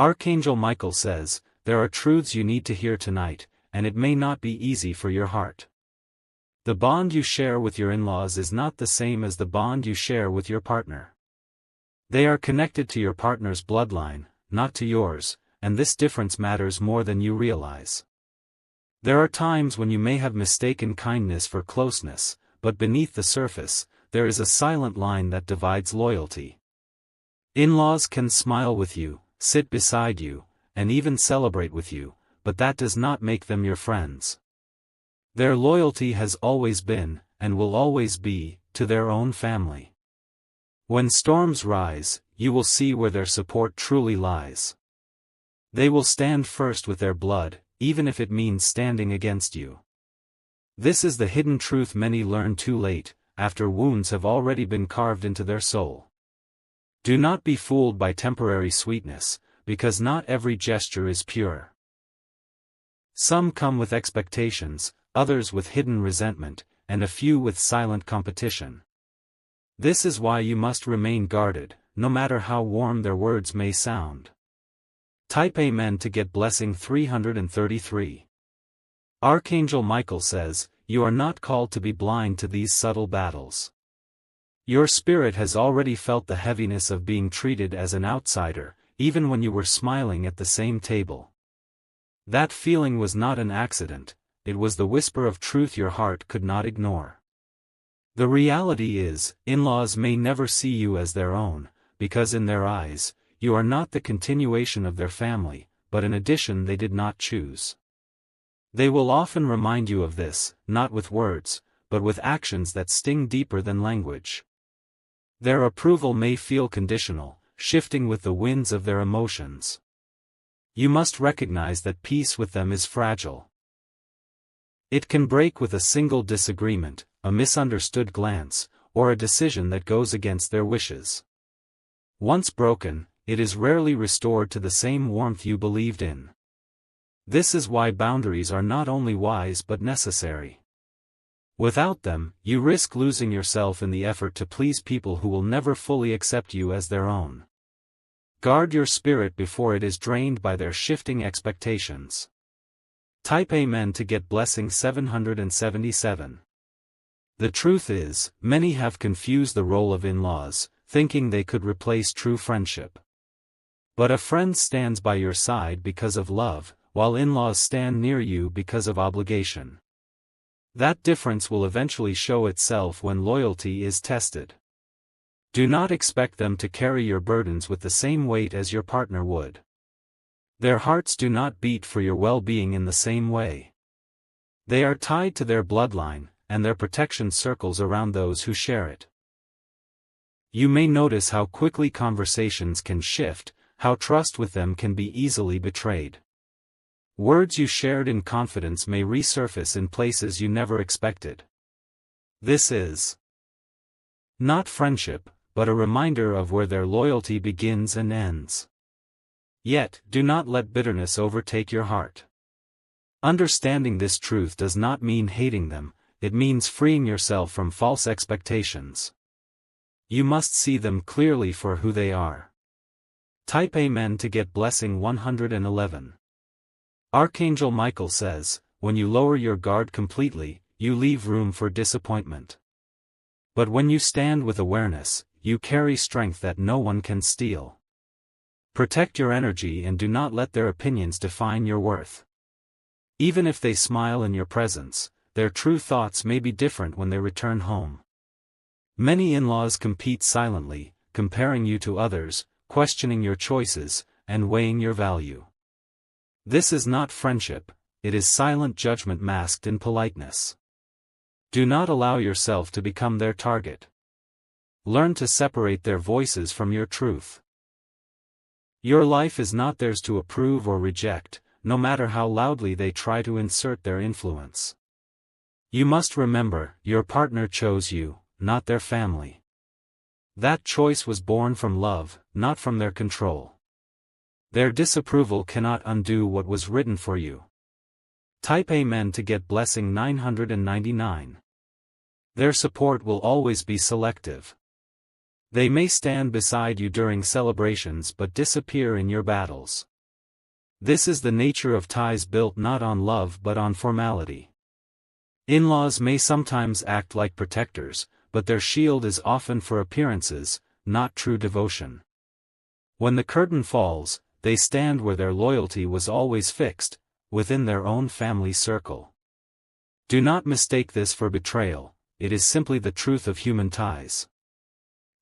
Archangel Michael says, there are truths you need to hear tonight, and it may not be easy for your heart. The bond you share with your in-laws is not the same as the bond you share with your partner. They are connected to your partner's bloodline, not to yours, and this difference matters more than you realize. There are times when you may have mistaken kindness for closeness, but beneath the surface, there is a silent line that divides loyalty. In-laws can smile with you, sit beside you, and even celebrate with you, but that does not make them your friends. Their loyalty has always been, and will always be, to their own family. When storms rise, you will see where their support truly lies. They will stand first with their blood, even if it means standing against you. This is the hidden truth many learn too late, after wounds have already been carved into their soul. Do not be fooled by temporary sweetness, because not every gesture is pure. Some come with expectations, others with hidden resentment, and a few with silent competition. This is why you must remain guarded, no matter how warm their words may sound. Type Amen to get blessing 333. Archangel Michael says, you are not called to be blind to these subtle battles. Your spirit has already felt the heaviness of being treated as an outsider, even when you were smiling at the same table. That feeling was not an accident, it was the whisper of truth your heart could not ignore. The reality is, in-laws may never see you as their own, because in their eyes, you are not the continuation of their family, but an addition they did not choose. They will often remind you of this, not with words, but with actions that sting deeper than language. Their approval may feel conditional, shifting with the winds of their emotions. You must recognize that peace with them is fragile. It can break with a single disagreement, a misunderstood glance, or a decision that goes against their wishes. Once broken, it is rarely restored to the same warmth you believed in. This is why boundaries are not only wise but necessary. Without them, you risk losing yourself in the effort to please people who will never fully accept you as their own. Guard your spirit before it is drained by their shifting expectations. Type Amen to get blessing 777. The truth is, many have confused the role of in-laws, thinking they could replace true friendship. But a friend stands by your side because of love, while in-laws stand near you because of obligation. That difference will eventually show itself when loyalty is tested. Do not expect them to carry your burdens with the same weight as your partner would. Their hearts do not beat for your well-being in the same way. They are tied to their bloodline, and their protection circles around those who share it. You may notice how quickly conversations can shift, how trust with them can be easily betrayed. Words you shared in confidence may resurface in places you never expected. This is not friendship, but a reminder of where their loyalty begins and ends. Yet, do not let bitterness overtake your heart. Understanding this truth does not mean hating them, it means freeing yourself from false expectations. You must see them clearly for who they are. Type Amen to get blessing 111. Archangel Michael says, when you lower your guard completely, you leave room for disappointment. But when you stand with awareness, you carry strength that no one can steal. Protect your energy and do not let their opinions define your worth. Even if they smile in your presence, their true thoughts may be different when they return home. Many in-laws compete silently, comparing you to others, questioning your choices, and weighing your value. This is not friendship, it is silent judgment masked in politeness. Do not allow yourself to become their target. Learn to separate their voices from your truth. Your life is not theirs to approve or reject, no matter how loudly they try to insert their influence. You must remember, your partner chose you, not their family. That choice was born from love, not from their control. Their disapproval cannot undo what was written for you. Type Amen to get blessing 999. Their support will always be selective. They may stand beside you during celebrations but disappear in your battles. This is the nature of ties built not on love but on formality. In-laws may sometimes act like protectors, but their shield is often for appearances, not true devotion. When the curtain falls, they stand where their loyalty was always fixed, within their own family circle. Do not mistake this for betrayal, it is simply the truth of human ties.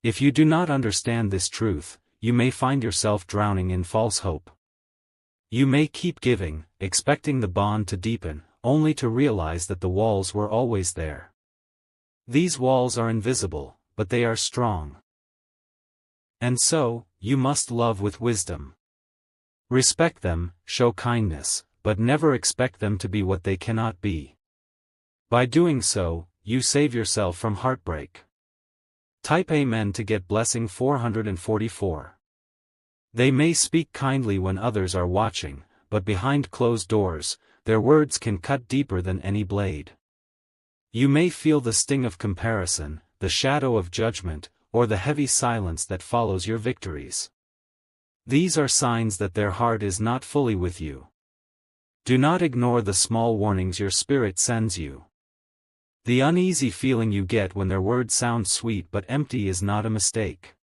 If you do not understand this truth, you may find yourself drowning in false hope. You may keep giving, expecting the bond to deepen, only to realize that the walls were always there. These walls are invisible, but they are strong. And so, you must love with wisdom. Respect them, show kindness, but never expect them to be what they cannot be. By doing so, you save yourself from heartbreak. Type Amen to get blessing 444. They may speak kindly when others are watching, but behind closed doors, their words can cut deeper than any blade. You may feel the sting of comparison, the shadow of judgment, or the heavy silence that follows your victories. These are signs that their heart is not fully with you. Do not ignore the small warnings your spirit sends you. The uneasy feeling you get when their words sound sweet but empty is not a mistake.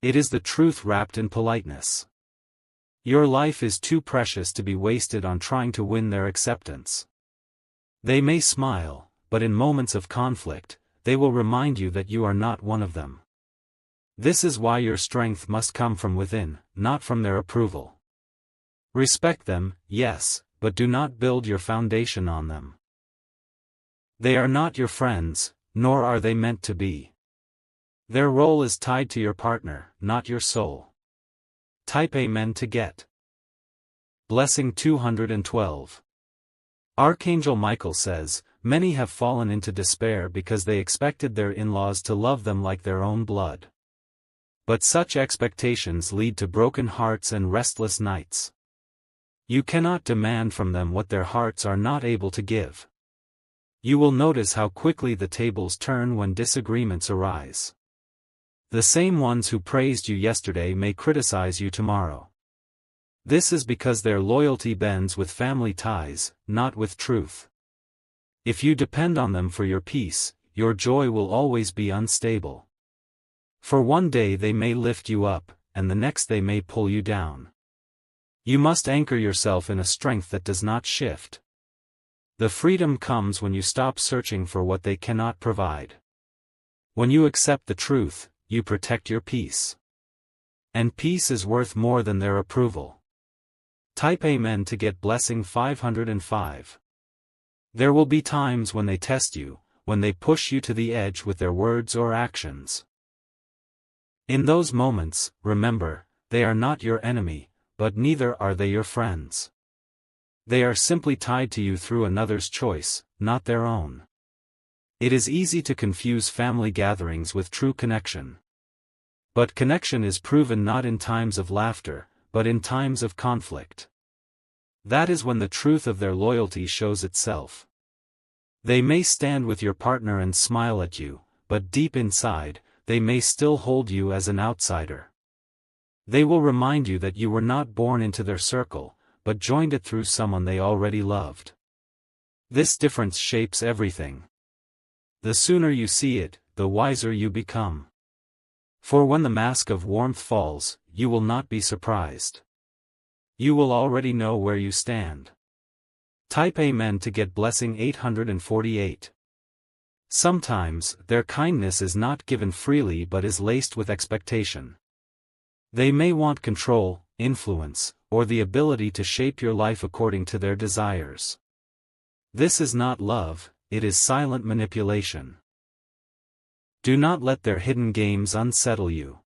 It is the truth wrapped in politeness. Your life is too precious to be wasted on trying to win their acceptance. They may smile, but in moments of conflict, they will remind you that you are not one of them. This is why your strength must come from within, not from their approval. Respect them, yes, but do not build your foundation on them. They are not your friends, nor are they meant to be. Their role is tied to your partner, not your soul. Type Amen to get blessing 212. Archangel Michael says, many have fallen into despair because they expected their in-laws to love them like their own blood. But such expectations lead to broken hearts and restless nights. You cannot demand from them what their hearts are not able to give. You will notice how quickly the tables turn when disagreements arise. The same ones who praised you yesterday may criticize you tomorrow. This is because their loyalty bends with family ties, not with truth. If you depend on them for your peace, your joy will always be unstable. For one day they may lift you up, and the next they may pull you down. You must anchor yourself in a strength that does not shift. The freedom comes when you stop searching for what they cannot provide. When you accept the truth, you protect your peace. And peace is worth more than their approval. Type Amen to get blessing 505. There will be times when they test you, when they push you to the edge with their words or actions. In those moments, remember, they are not your enemy, but neither are they your friends. They are simply tied to you through another's choice, not their own. It is easy to confuse family gatherings with true connection. But connection is proven not in times of laughter, but in times of conflict. That is when the truth of their loyalty shows itself. They may stand with your partner and smile at you, but deep inside, they may still hold you as an outsider. They will remind you that you were not born into their circle, but joined it through someone they already loved. This difference shapes everything. The sooner you see it, the wiser you become. For when the mask of warmth falls, you will not be surprised. You will already know where you stand. Type Amen to get blessing 848. Sometimes, their kindness is not given freely but is laced with expectation. They may want control, influence, or the ability to shape your life according to their desires. This is not love, it is silent manipulation. Do not let their hidden games unsettle you.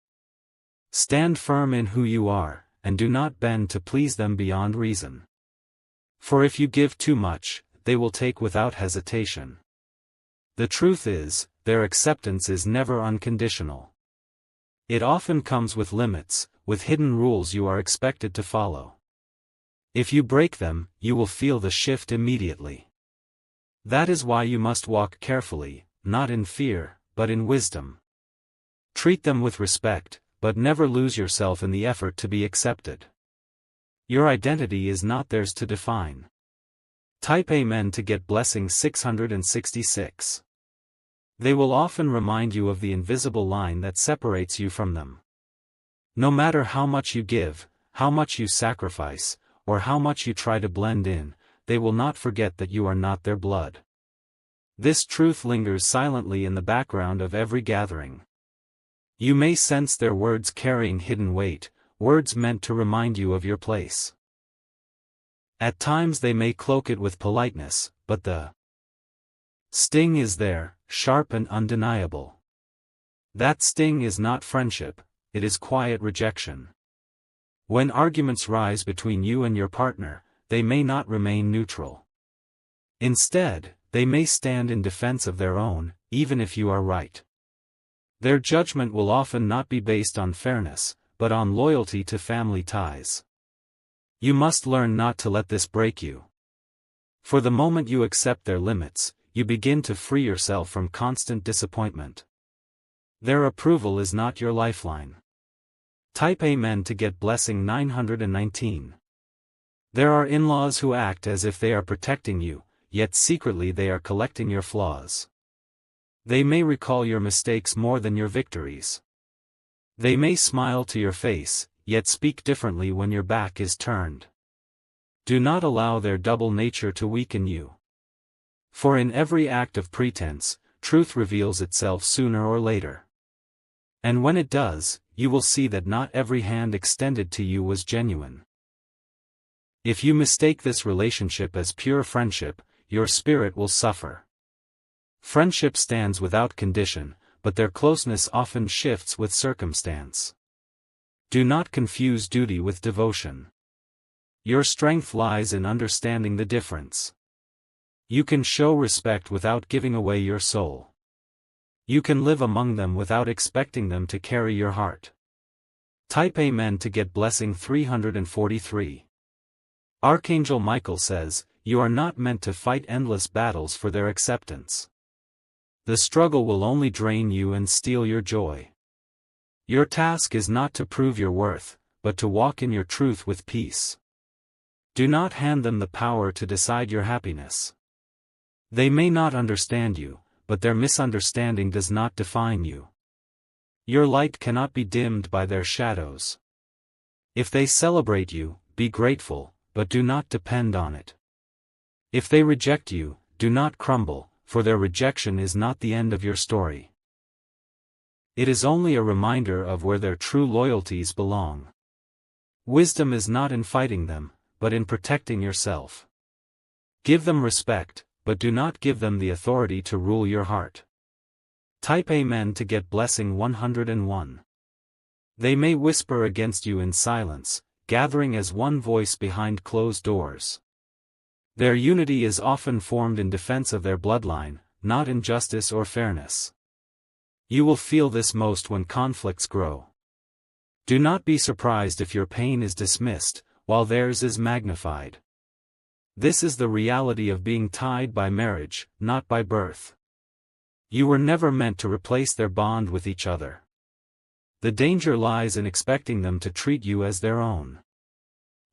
Stand firm in who you are, and do not bend to please them beyond reason. For if you give too much, they will take without hesitation. The truth is, their acceptance is never unconditional. It often comes with limits, with hidden rules you are expected to follow. If you break them, you will feel the shift immediately. That is why you must walk carefully, not in fear, but in wisdom. Treat them with respect, but never lose yourself in the effort to be accepted. Your identity is not theirs to define. Type Amen to get blessing 666. They will often remind you of the invisible line that separates you from them. No matter how much you give, how much you sacrifice, or how much you try to blend in, they will not forget that you are not their blood. This truth lingers silently in the background of every gathering. You may sense their words carrying hidden weight, words meant to remind you of your place. At times they may cloak it with politeness, but the sting is there, sharp and undeniable. That sting is not friendship, it is quiet rejection. When arguments rise between you and your partner, they may not remain neutral. Instead, they may stand in defense of their own, even if you are right. Their judgment will often not be based on fairness, but on loyalty to family ties. You must learn not to let this break you. For the moment you accept their limits, you begin to free yourself from constant disappointment. Their approval is not your lifeline. Type Amen to get blessing 919. There are in-laws who act as if they are protecting you, yet secretly they are collecting your flaws. They may recall your mistakes more than your victories. They may smile to your face, yet speak differently when your back is turned. Do not allow their double nature to weaken you. For in every act of pretense, truth reveals itself sooner or later. And when it does, you will see that not every hand extended to you was genuine. If you mistake this relationship as pure friendship, your spirit will suffer. Friendship stands without condition, but their closeness often shifts with circumstance. Do not confuse duty with devotion. Your strength lies in understanding the difference. You can show respect without giving away your soul. You can live among them without expecting them to carry your heart. Type Amen to get blessing 343. Archangel Michael says, you are not meant to fight endless battles for their acceptance. The struggle will only drain you and steal your joy. Your task is not to prove your worth, but to walk in your truth with peace. Do not hand them the power to decide your happiness. They may not understand you, but their misunderstanding does not define you. Your light cannot be dimmed by their shadows. If they celebrate you, be grateful, but do not depend on it. If they reject you, do not crumble, for their rejection is not the end of your story. It is only a reminder of where their true loyalties belong. Wisdom is not in fighting them, but in protecting yourself. Give them respect, but do not give them the authority to rule your heart. Type Amen to get blessing 101. They may whisper against you in silence, gathering as one voice behind closed doors. Their unity is often formed in defense of their bloodline, not in justice or fairness. You will feel this most when conflicts grow. Do not be surprised if your pain is dismissed, while theirs is magnified. This is the reality of being tied by marriage, not by birth. You were never meant to replace their bond with each other. The danger lies in expecting them to treat you as their own.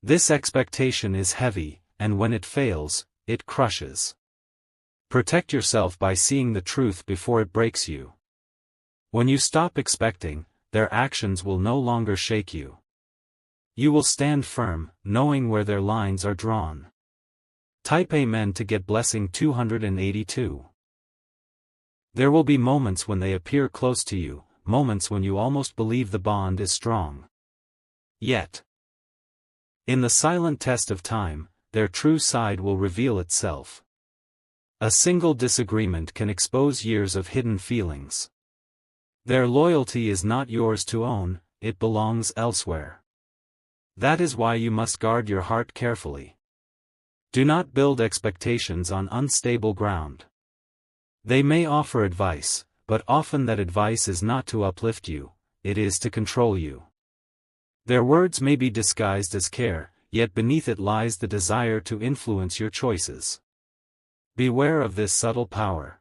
This expectation is heavy, and when it fails, it crushes. Protect yourself by seeing the truth before it breaks you. When you stop expecting, their actions will no longer shake you. You will stand firm, knowing where their lines are drawn. Type Amen to get blessing 282. There will be moments when they appear close to you, moments when you almost believe the bond is strong. Yet, in the silent test of time, their true side will reveal itself. A single disagreement can expose years of hidden feelings. Their loyalty is not yours to own, it belongs elsewhere. That is why you must guard your heart carefully. Do not build expectations on unstable ground. They may offer advice, but often that advice is not to uplift you, it is to control you. Their words may be disguised as care, yet beneath it lies the desire to influence your choices. Beware of this subtle power.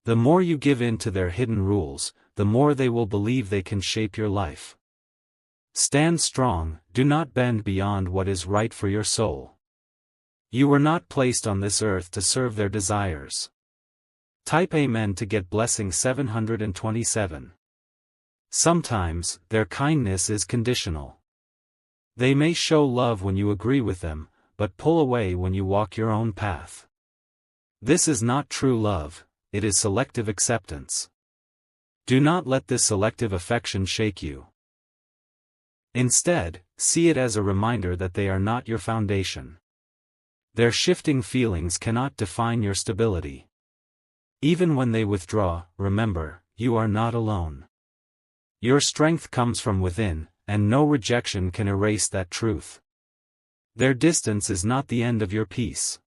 The more you give in to their hidden rules, the more they will believe they can shape your life. Stand strong, do not bend beyond what is right for your soul. You were not placed on this earth to serve their desires. Type Amen to get blessing 727. Sometimes, their kindness is conditional. They may show love when you agree with them, but pull away when you walk your own path. This is not true love, it is selective acceptance. Do not let this selective affection shake you. Instead, see it as a reminder that they are not your foundation. Their shifting feelings cannot define your stability. Even when they withdraw, remember, you are not alone. Your strength comes from within, and no rejection can erase that truth. Their distance is not the end of your peace.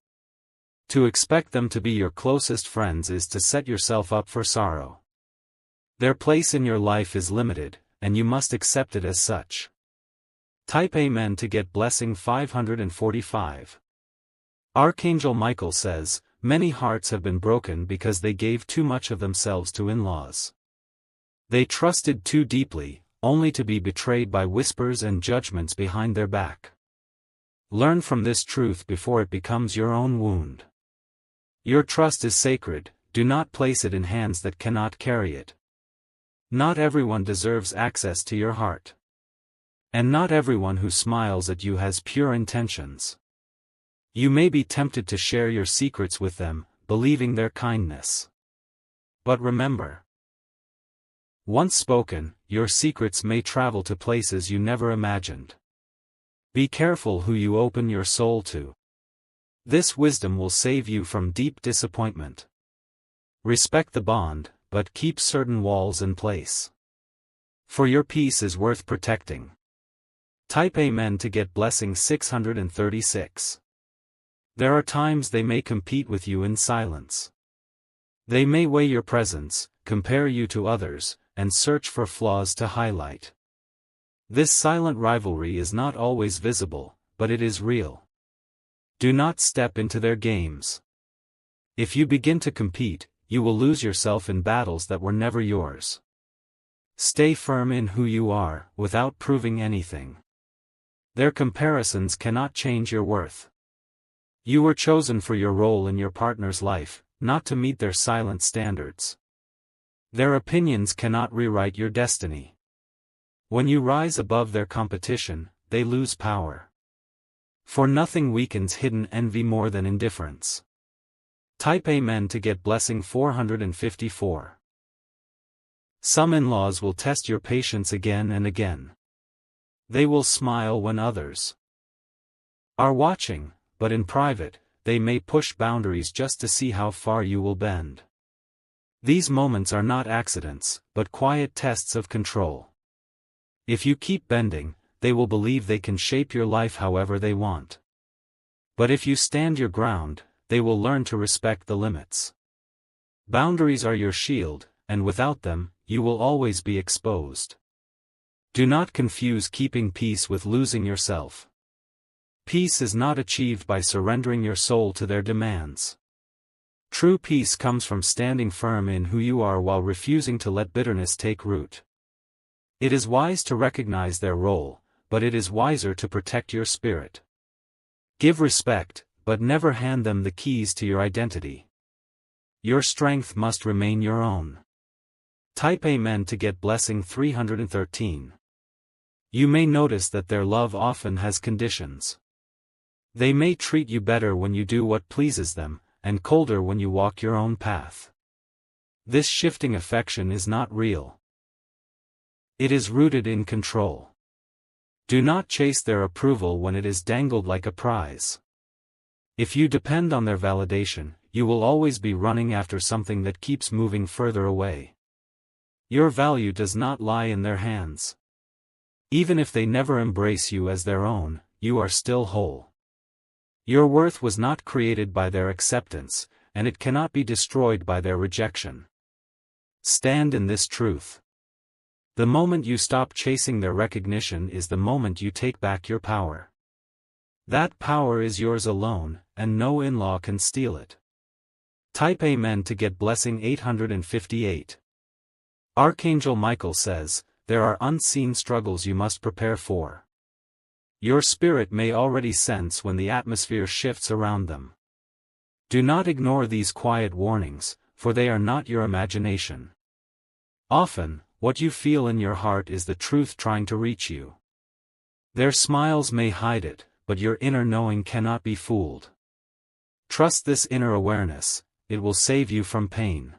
To expect them to be your closest friends is to set yourself up for sorrow. Their place in your life is limited, and you must accept it as such. Type Amen to get blessing 545. Archangel Michael says, many hearts have been broken because they gave too much of themselves to in-laws. They trusted too deeply, only to be betrayed by whispers and judgments behind their back. Learn from this truth before it becomes your own wound. Your trust is sacred, do not place it in hands that cannot carry it. Not everyone deserves access to your heart. And not everyone who smiles at you has pure intentions. You may be tempted to share your secrets with them, believing their kindness. But remember, once spoken, your secrets may travel to places you never imagined. Be careful who you open your soul to. This wisdom will save you from deep disappointment. Respect the bond, but keep certain walls in place. For your peace is worth protecting. Type Amen to get blessing 636. There are times they may compete with you in silence. They may weigh your presence, compare you to others, and search for flaws to highlight. This silent rivalry is not always visible, but it is real. Do not step into their games. If you begin to compete, you will lose yourself in battles that were never yours. Stay firm in who you are, without proving anything. Their comparisons cannot change your worth. You were chosen for your role in your partner's life, not to meet their silent standards. Their opinions cannot rewrite your destiny. When you rise above their competition, they lose power. For nothing weakens hidden envy more than indifference. Type Amen to get blessing 454. Some in-laws will test your patience again and again. They will smile when others are watching, but in private, they may push boundaries just to see how far you will bend. These moments are not accidents, but quiet tests of control. If you keep bending, they will believe they can shape your life however they want. But if you stand your ground, they will learn to respect the limits. Boundaries are your shield, and without them, you will always be exposed. Do not confuse keeping peace with losing yourself. Peace is not achieved by surrendering your soul to their demands. True peace comes from standing firm in who you are while refusing to let bitterness take root. It is wise to recognize their role, but it is wiser to protect your spirit. Give respect, but never hand them the keys to your identity. Your strength must remain your own. Type Amen to get blessing 313. You may notice that their love often has conditions. They may treat you better when you do what pleases them, and colder when you walk your own path. This shifting affection is not real. It is rooted in control. Do not chase their approval when it is dangled like a prize. If you depend on their validation, you will always be running after something that keeps moving further away. Your value does not lie in their hands. Even if they never embrace you as their own, you are still whole. Your worth was not created by their acceptance, and it cannot be destroyed by their rejection. Stand in this truth. The moment you stop chasing their recognition is the moment you take back your power. That power is yours alone, and no in-law can steal it. Type Amen to get blessing 858. Archangel Michael says, there are unseen struggles you must prepare for. Your spirit may already sense when the atmosphere shifts around them. Do not ignore these quiet warnings, for they are not your imagination. Often, what you feel in your heart is the truth trying to reach you. Their smiles may hide it, but your inner knowing cannot be fooled. Trust this inner awareness, it will save you from pain.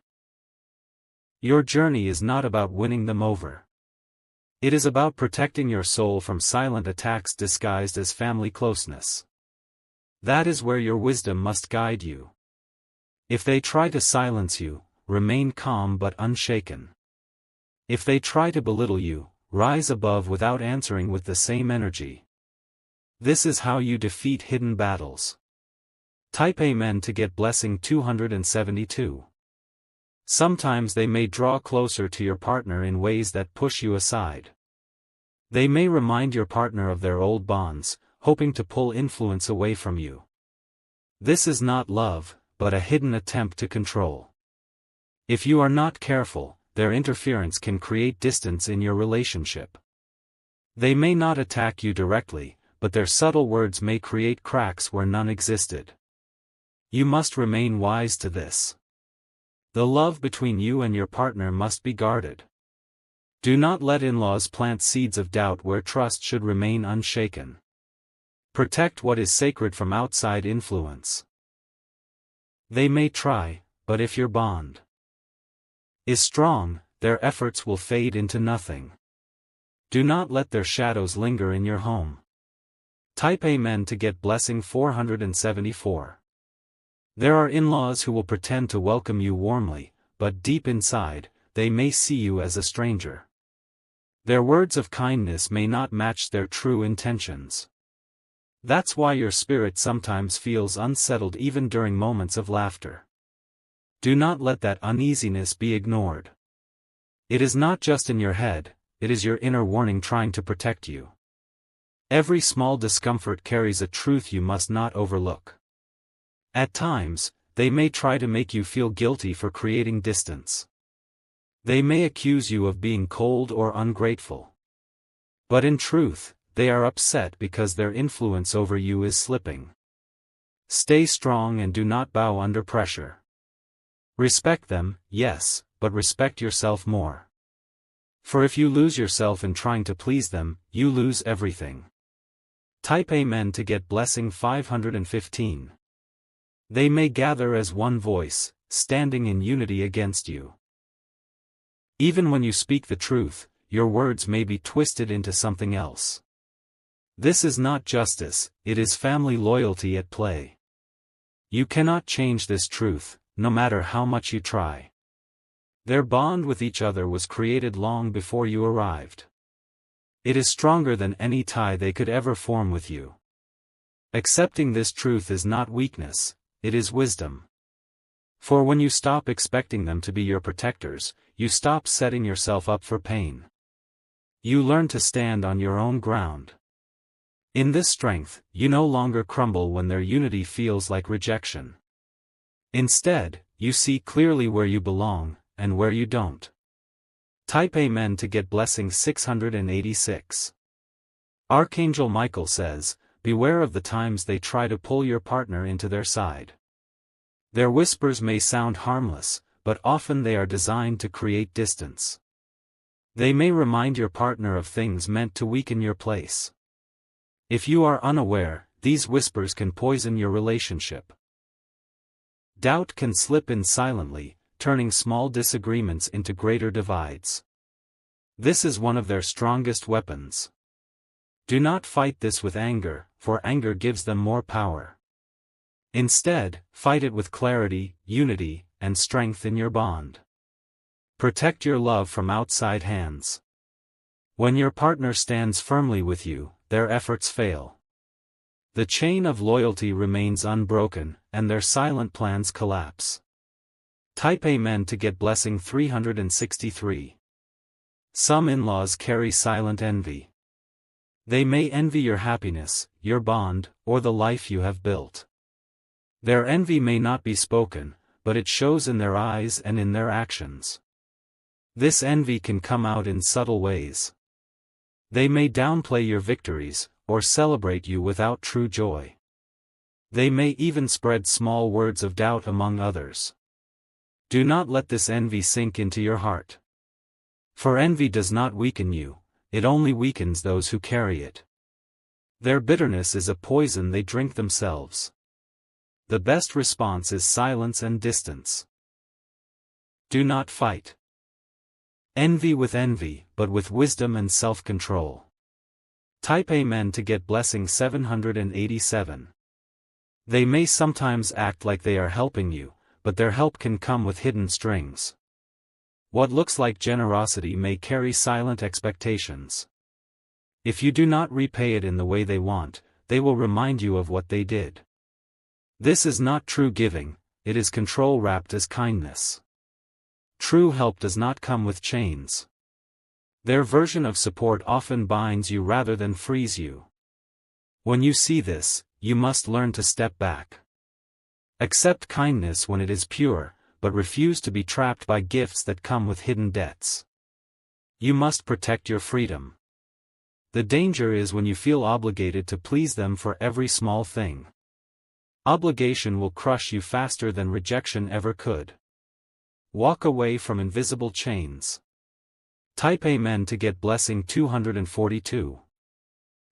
Your journey is not about winning them over. It is about protecting your soul from silent attacks disguised as family closeness. That is where your wisdom must guide you. If they try to silence you, remain calm but unshaken. If they try to belittle you, rise above without answering with the same energy. This is how you defeat hidden battles. Type Amen to get blessing 272. Sometimes they may draw closer to your partner in ways that push you aside. They may remind your partner of their old bonds, hoping to pull influence away from you. This is not love, but a hidden attempt to control. If you are not careful, their interference can create distance in your relationship. They may not attack you directly, but their subtle words may create cracks where none existed. You must remain wise to this. The love between you and your partner must be guarded. Do not let in-laws plant seeds of doubt where trust should remain unshaken. Protect what is sacred from outside influence. They may try, but if your bond is strong, their efforts will fade into nothing. Do not let their shadows linger in your home. Type Amen to get blessing 474. There are in-laws who will pretend to welcome you warmly, but deep inside, they may see you as a stranger. Their words of kindness may not match their true intentions. That's why your spirit sometimes feels unsettled even during moments of laughter. Do not let that uneasiness be ignored. It is not just in your head, it is your inner warning trying to protect you. Every small discomfort carries a truth you must not overlook. At times, they may try to make you feel guilty for creating distance. They may accuse you of being cold or ungrateful. But in truth, they are upset because their influence over you is slipping. Stay strong and do not bow under pressure. Respect them, yes, but respect yourself more. For if you lose yourself in trying to please them, you lose everything. Type Amen to get blessing 515. They may gather as one voice, standing in unity against you. Even when you speak the truth, your words may be twisted into something else. This is not justice, it is family loyalty at play. You cannot change this truth, no matter how much you try. Their bond with each other was created long before you arrived. It is stronger than any tie they could ever form with you. Accepting this truth is not weakness, it is wisdom. For when you stop expecting them to be your protectors, you stop setting yourself up for pain. You learn to stand on your own ground. In this strength, you no longer crumble when their unity feels like rejection. Instead, you see clearly where you belong, and where you don't. Type Amen to get blessing 686. Archangel Michael says, beware of the times they try to pull your partner into their side. Their whispers may sound harmless, but often they are designed to create distance. They may remind your partner of things meant to weaken your place. If you are unaware, these whispers can poison your relationship. Doubt can slip in silently, turning small disagreements into greater divides. This is one of their strongest weapons. Do not fight this with anger, for anger gives them more power. Instead, fight it with clarity, unity, and strength in your bond. Protect your love from outside hands. When your partner stands firmly with you, their efforts fail. The chain of loyalty remains unbroken, and their silent plans collapse. Type Amen to get blessing 363. Some in-laws carry silent envy. They may envy your happiness, your bond, or the life you have built. Their envy may not be spoken, but it shows in their eyes and in their actions. This envy can come out in subtle ways. They may downplay your victories, or celebrate you without true joy. They may even spread small words of doubt among others. Do not let this envy sink into your heart. For envy does not weaken you, it only weakens those who carry it. Their bitterness is a poison they drink themselves. The best response is silence and distance. Do not fight. Envy with envy, but with wisdom and self-control. Type Amen to get blessing 787. They may sometimes act like they are helping you, but their help can come with hidden strings. What looks like generosity may carry silent expectations. If you do not repay it in the way they want, they will remind you of what they did. This is not true giving, it is control wrapped as kindness. True help does not come with chains. Their version of support often binds you rather than frees you. When you see this, you must learn to step back. Accept kindness when it is pure, but refuse to be trapped by gifts that come with hidden debts. You must protect your freedom. The danger is when you feel obligated to please them for every small thing. Obligation will crush you faster than rejection ever could. Walk away from invisible chains. Type Amen to get blessing 242.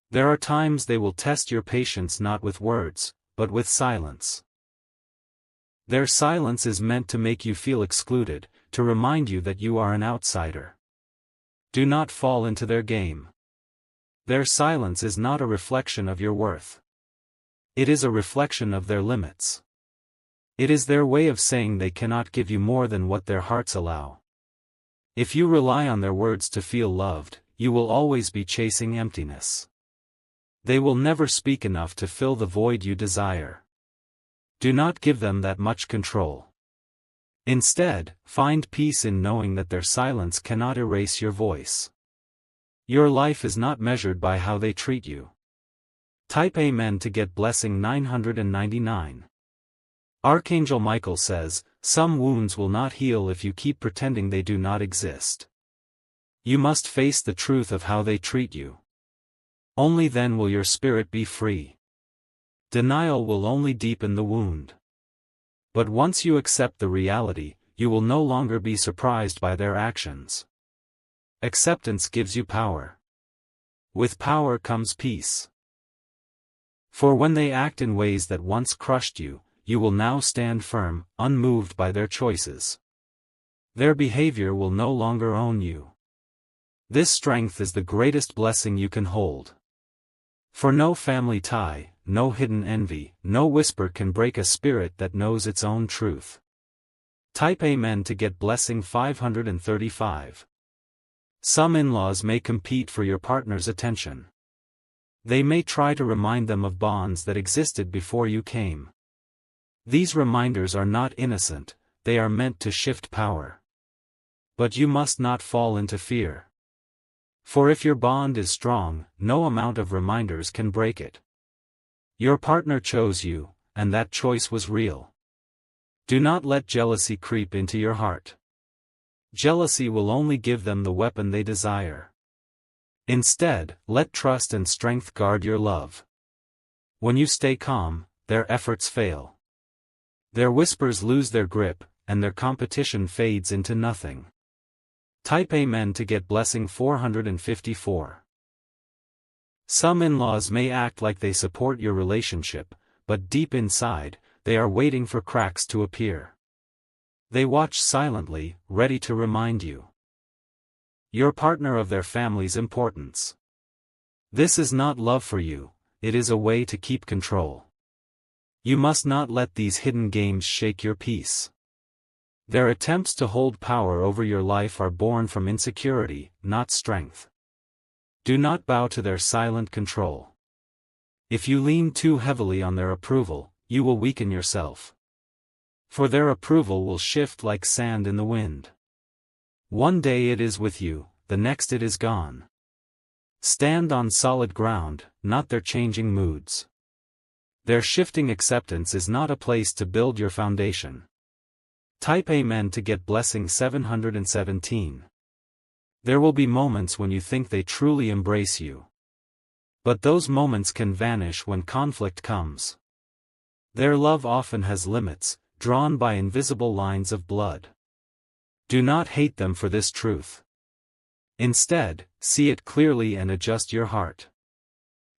There are times they will test your patience not with words, but with silence. Their silence is meant to make you feel excluded, to remind you that you are an outsider. Do not fall into their game. Their silence is not a reflection of your worth. It is a reflection of their limits. It is their way of saying they cannot give you more than what their hearts allow. If you rely on their words to feel loved, you will always be chasing emptiness. They will never speak enough to fill the void you desire. Do not give them that much control. Instead, find peace in knowing that their silence cannot erase your voice. Your life is not measured by how they treat you. Type Amen to get blessing 999. Archangel Michael says, some wounds will not heal if you keep pretending they do not exist. You must face the truth of how they treat you. Only then will your spirit be free. Denial will only deepen the wound. But once you accept the reality, you will no longer be surprised by their actions. Acceptance gives you power. With power comes peace. For when they act in ways that once crushed you, you will now stand firm, unmoved by their choices. Their behavior will no longer own you. This strength is the greatest blessing you can hold. For no family tie, no hidden envy, no whisper can break a spirit that knows its own truth. Type Amen to get blessing 535. Some in-laws may compete for your partner's attention. They may try to remind them of bonds that existed before you came. These reminders are not innocent, they are meant to shift power. But you must not fall into fear. For if your bond is strong, no amount of reminders can break it. Your partner chose you, and that choice was real. Do not let jealousy creep into your heart. Jealousy will only give them the weapon they desire. Instead, let trust and strength guard your love. When you stay calm, their efforts fail. Their whispers lose their grip, and their competition fades into nothing. Type Amen to get blessing 454. Some in-laws may act like they support your relationship, but deep inside, they are waiting for cracks to appear. They watch silently, ready to remind you. Your partner of their family's importance. This is not love for you, it is a way to keep control. You must not let these hidden games shake your peace. Their attempts to hold power over your life are born from insecurity, not strength. Do not bow to their silent control. If you lean too heavily on their approval, you will weaken yourself. For their approval will shift like sand in the wind. One day it is with you, the next it is gone. Stand on solid ground, not their changing moods. Their shifting acceptance is not a place to build your foundation. Type Amen to get blessing 717. There will be moments when you think they truly embrace you. But those moments can vanish when conflict comes. Their love often has limits, drawn by invisible lines of blood. Do not hate them for this truth. Instead, see it clearly and adjust your heart.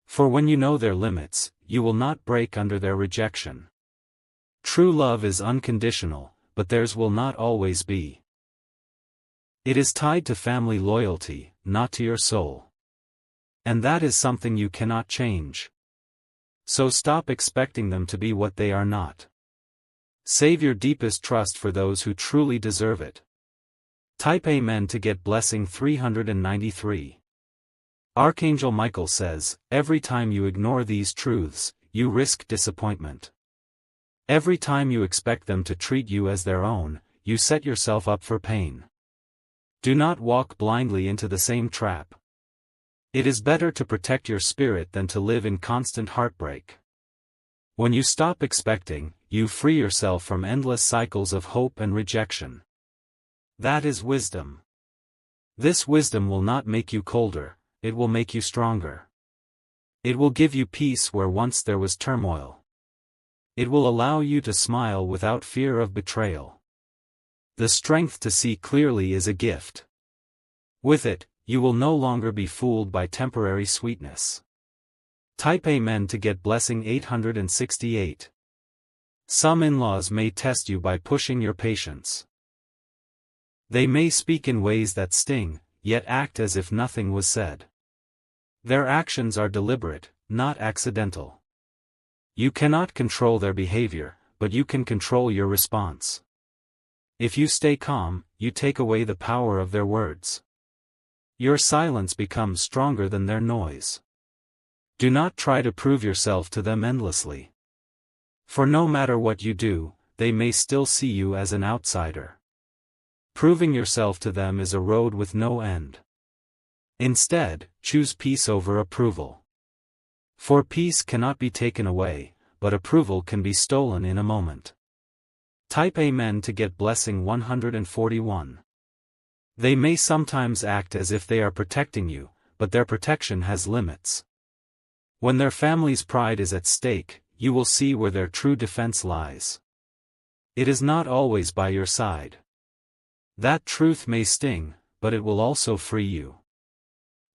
For when you know their limits, you will not break under their rejection. True love is unconditional, but theirs will not always be. It is tied to family loyalty, not to your soul. And that is something you cannot change. So stop expecting them to be what they are not. Save your deepest trust for those who truly deserve it. Type Amen to get blessing 393. Archangel Michael says, every time you ignore these truths, you risk disappointment. Every time you expect them to treat you as their own, you set yourself up for pain. Do not walk blindly into the same trap. It is better to protect your spirit than to live in constant heartbreak. When you stop expecting, you free yourself from endless cycles of hope and rejection. That is wisdom. This wisdom will not make you colder, it will make you stronger. It will give you peace where once there was turmoil. It will allow you to smile without fear of betrayal. The strength to see clearly is a gift. With it, you will no longer be fooled by temporary sweetness. Type Amen to get blessing 868. Some in-laws may test you by pushing your patience. They may speak in ways that sting, yet act as if nothing was said. Their actions are deliberate, not accidental. You cannot control their behavior, but you can control your response. If you stay calm, you take away the power of their words. Your silence becomes stronger than their noise. Do not try to prove yourself to them endlessly. For no matter what you do, they may still see you as an outsider. Proving yourself to them is a road with no end. Instead, choose peace over approval. For peace cannot be taken away, but approval can be stolen in a moment. Type Amen to get blessing 141. They may sometimes act as if they are protecting you, but their protection has limits. When their family's pride is at stake, you will see where their true defense lies. It is not always by your side. That truth may sting, but it will also free you.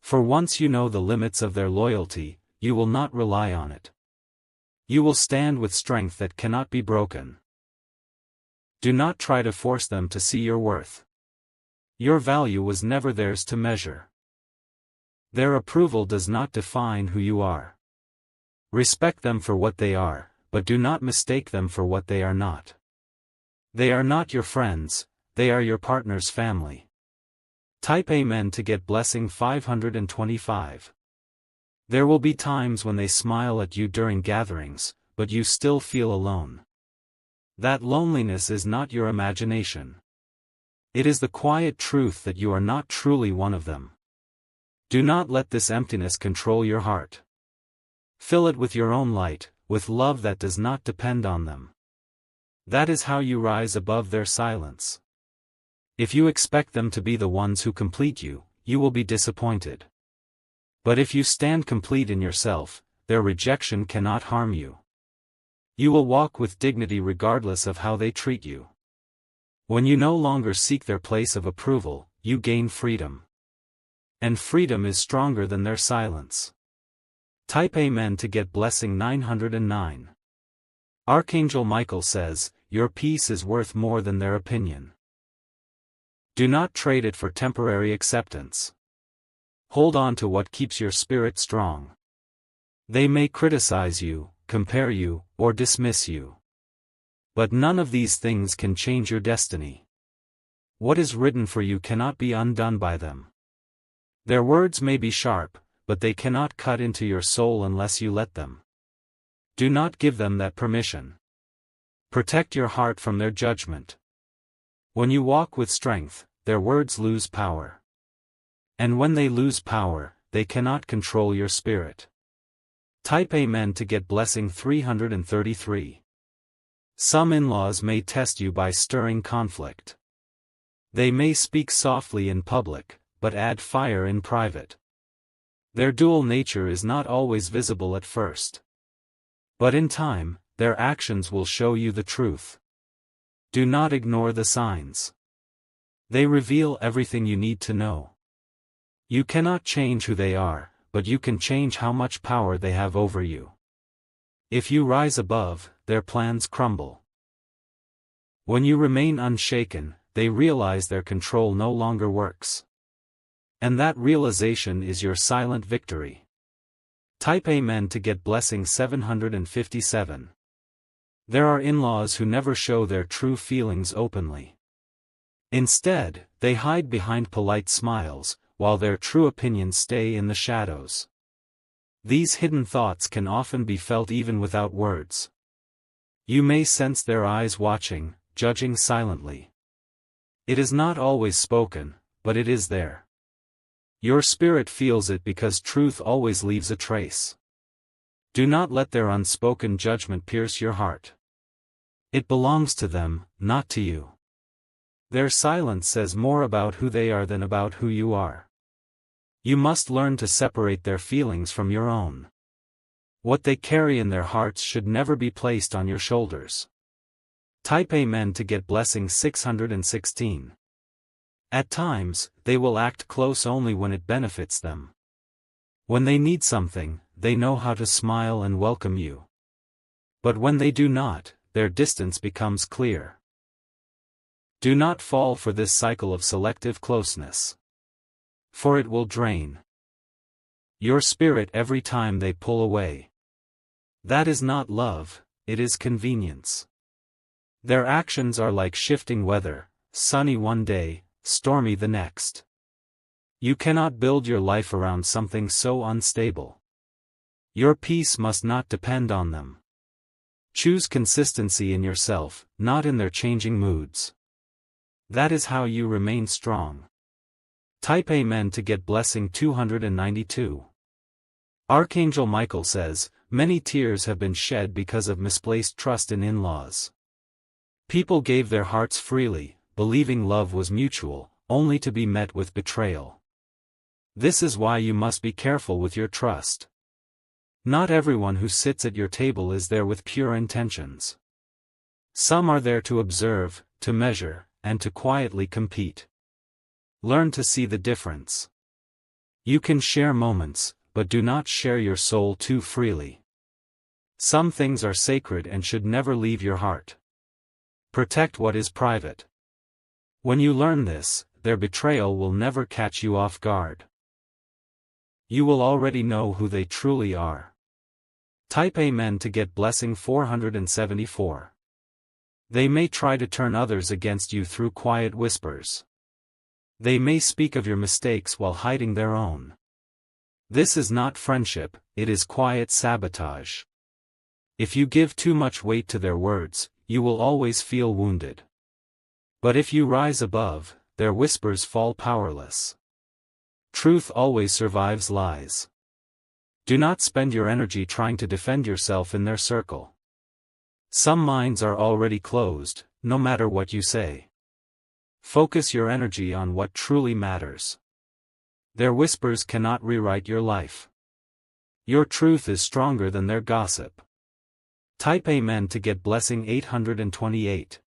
For once you know the limits of their loyalty, you will not rely on it. You will stand with strength that cannot be broken. Do not try to force them to see your worth. Your value was never theirs to measure. Their approval does not define who you are. Respect them for what they are, but do not mistake them for what they are not. They are not your friends, they are your partner's family. Type Amen to get blessing 525. There will be times when they smile at you during gatherings, but you still feel alone. That loneliness is not your imagination. It is the quiet truth that you are not truly one of them. Do not let this emptiness control your heart. Fill it with your own light, with love that does not depend on them. That is how you rise above their silence. If you expect them to be the ones who complete you, you will be disappointed. But if you stand complete in yourself, their rejection cannot harm you. You will walk with dignity regardless of how they treat you. When you no longer seek their place of approval, you gain freedom. And freedom is stronger than their silence. Type Amen to get blessing 909. Archangel Michael says, your peace is worth more than their opinion. Do not trade it for temporary acceptance. Hold on to what keeps your spirit strong. They may criticize you, compare you, or dismiss you. But none of these things can change your destiny. What is written for you cannot be undone by them. Their words may be sharp, but they cannot cut into your soul unless you let them. Do not give them that permission. Protect your heart from their judgment. When you walk with strength, their words lose power. And when they lose power, they cannot control your spirit. Type Amen to get blessing 333. Some in-laws may test you by stirring conflict. They may speak softly in public, but add fire in private. Their dual nature is not always visible at first. But in time, their actions will show you the truth. Do not ignore the signs. They reveal everything you need to know. You cannot change who they are, but you can change how much power they have over you. If you rise above, their plans crumble. When you remain unshaken, they realize their control no longer works. And that realization is your silent victory. Type Amen to get blessing 757. There are in-laws who never show their true feelings openly. Instead, they hide behind polite smiles, while their true opinions stay in the shadows. These hidden thoughts can often be felt even without words. You may sense their eyes watching, judging silently. It is not always spoken, but it is there. Your spirit feels it because truth always leaves a trace. Do not let their unspoken judgment pierce your heart. It belongs to them, not to you. Their silence says more about who they are than about who you are. You must learn to separate their feelings from your own. What they carry in their hearts should never be placed on your shoulders. Type Amen to get blessing 616. At times, they will act close only when it benefits them. When they need something, they know how to smile and welcome you. But when they do not, their distance becomes clear. Do not fall for this cycle of selective closeness. For it will drain your spirit every time they pull away. That is not love, it is convenience. Their actions are like shifting weather, sunny one day, stormy the next. You cannot build your life around something so unstable. Your peace must not depend on them. Choose consistency in yourself, not in their changing moods. That is how you remain strong. Type Amen to get blessing 292. Archangel Michael says, many tears have been shed because of misplaced trust in in-laws. People gave their hearts freely, believing love was mutual, only to be met with betrayal. This is why you must be careful with your trust. Not everyone who sits at your table is there with pure intentions. Some are there to observe, to measure, and to quietly compete. Learn to see the difference. You can share moments, but do not share your soul too freely. Some things are sacred and should never leave your heart. Protect what is private. When you learn this, their betrayal will never catch you off guard. You will already know who they truly are. Type Amen to get blessing 474. They may try to turn others against you through quiet whispers. They may speak of your mistakes while hiding their own. This is not friendship, it is quiet sabotage. If you give too much weight to their words, you will always feel wounded. But if you rise above, their whispers fall powerless. Truth always survives lies. Do not spend your energy trying to defend yourself in their circle. Some minds are already closed, no matter what you say. Focus your energy on what truly matters. Their whispers cannot rewrite your life. Your truth is stronger than their gossip. Type Amen to get blessing 828.